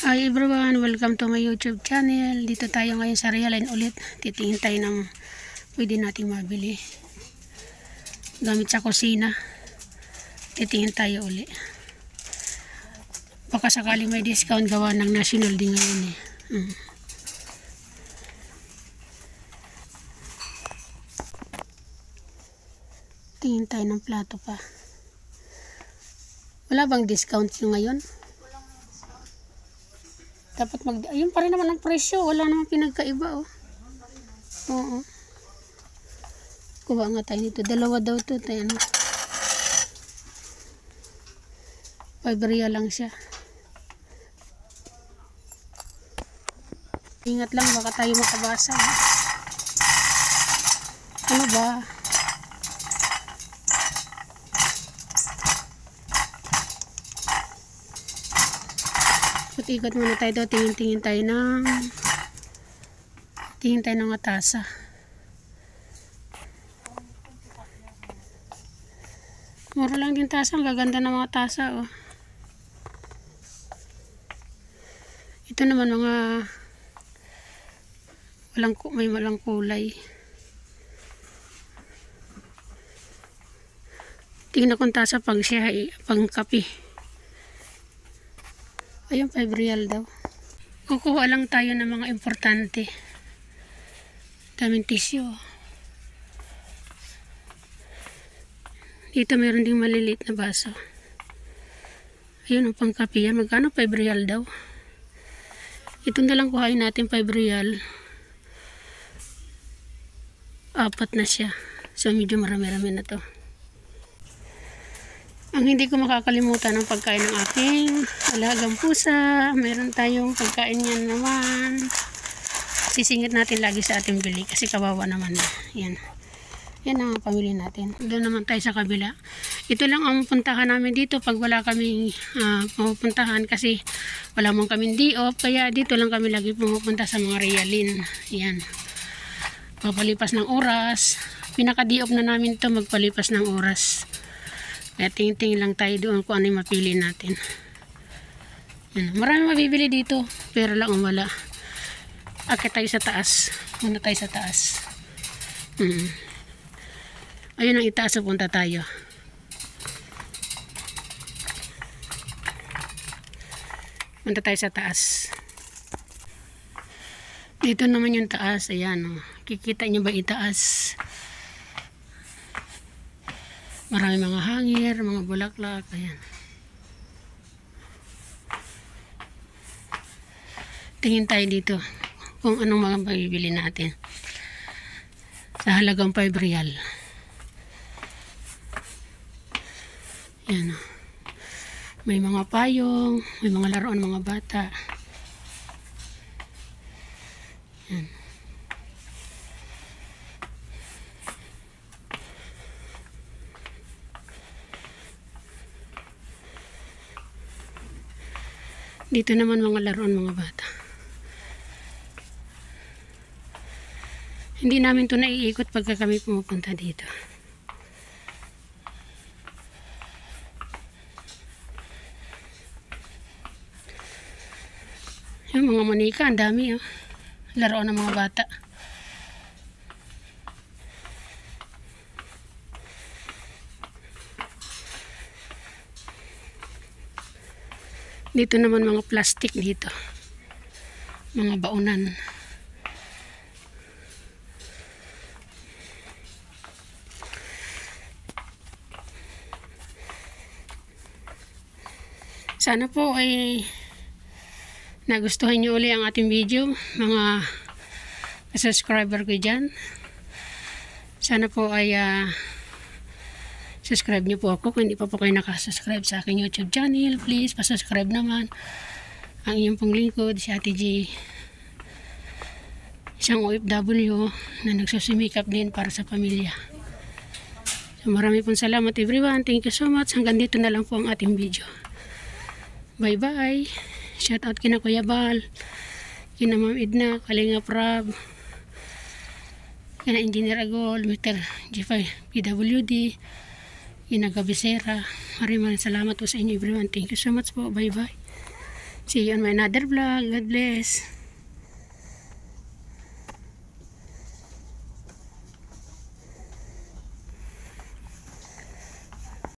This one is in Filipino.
Hi everyone, welcome to my YouTube channel. Dito tayo ngayon sa Realine ulit. Titingin tayo ng pwede nating mabili gamit sa kusina. Titingin tayo ulit. Baka sakaling may discount gawa ng national din ngayon eh. Tingin tayo ng plato pa. Wala bang discount yung ngayon? Dapat ayun pa rin naman ang presyo. Wala namang pinagkaiba oh. Oo. Kuha nga tayo nito. Dalawa daw to. Tayo, ano? 5 real lang siya. Ingat lang baka tayo makabasa. Ano ba? Ikot muna tayo doon. Tingin tayo ng mga tasa. Mura lang din tasa. Ang gaganda ng mga tasa oh. Ito naman mga may walang kulay. Tingnan kong tasa pang siya pang kape. Ayun, 5 real daw. Kukuha lang tayo ng mga importante. Daming tissue. Dito mayroon ding maliliit na baso. Ayun, ang pangkape yan. Magkano? 5 real daw. Ito na lang kuhain natin, 5 real. 4 na siya. So, medyo marami-rami na to. Ang hindi ko makakalimutan ng pagkain ng aking alagang pusa. Meron tayong pagkain yan naman. Sisingit natin lagi sa ating bili kasi kawawa naman na. Yan. Yan ang pamili natin. Doon naman tayo sa kabila. Ito lang ang puntahan namin dito pag wala kaming pupuntahan kasi wala mong kaming di-off. Kaya dito lang kami lagi pumupunta sa mga Realine. Yan. Papalipas ng oras. Pinaka-di-off na namin to magpalipas ng oras. Kaya tingin lang tayo doon kung ano yung mapili natin. Yan. Marami mabibili dito. Pero lang wala. Akit tayo sa taas. Muna tayo sa taas. Ayun ang itaas. Punta tayo. Punta tayo sa taas. Dito naman yung taas. Ayan. Oh. Kikita nyo ba itaas? Marami mga hangir, mga bulaklak, ayan. Tingin tayo dito kung anong mga mabibili natin. Sa halagang 5 real. Ayan. May mga payong, may mga laruan mga bata. Ayan. Dito naman mga laruan mga bata. Hindi namin to naiikot pagka kami pumupunta dito. Yung mga manika, ang dami oh. Laruan ng mga bata. Dito naman mga plastic dito. Mga baunan. Sana po ay nagustuhan nyo uli ang ating video. Mga subscriber ko dyan. Sana po ay subscribe niyo po ako kung hindi pa po kayo nakasubscribe sa aking YouTube channel. Please, pasubscribe naman. Ang inyong pong lingkod, si Ate G. Isang OFW na nagsusumikap din para sa pamilya. So, marami pong salamat everyone. Thank you so much. Hanggang dito na lang po ang ating video. Bye-bye. Shout out kina Kuya Bal, kina Ma'am Edna, Kalinga Prab, kina Engineer Agol, Mr. G5 PWD, Inagabisera. Maraming salamat po sa inyo everyone. Thank you so much po. Bye bye. See you on my another vlog. God bless.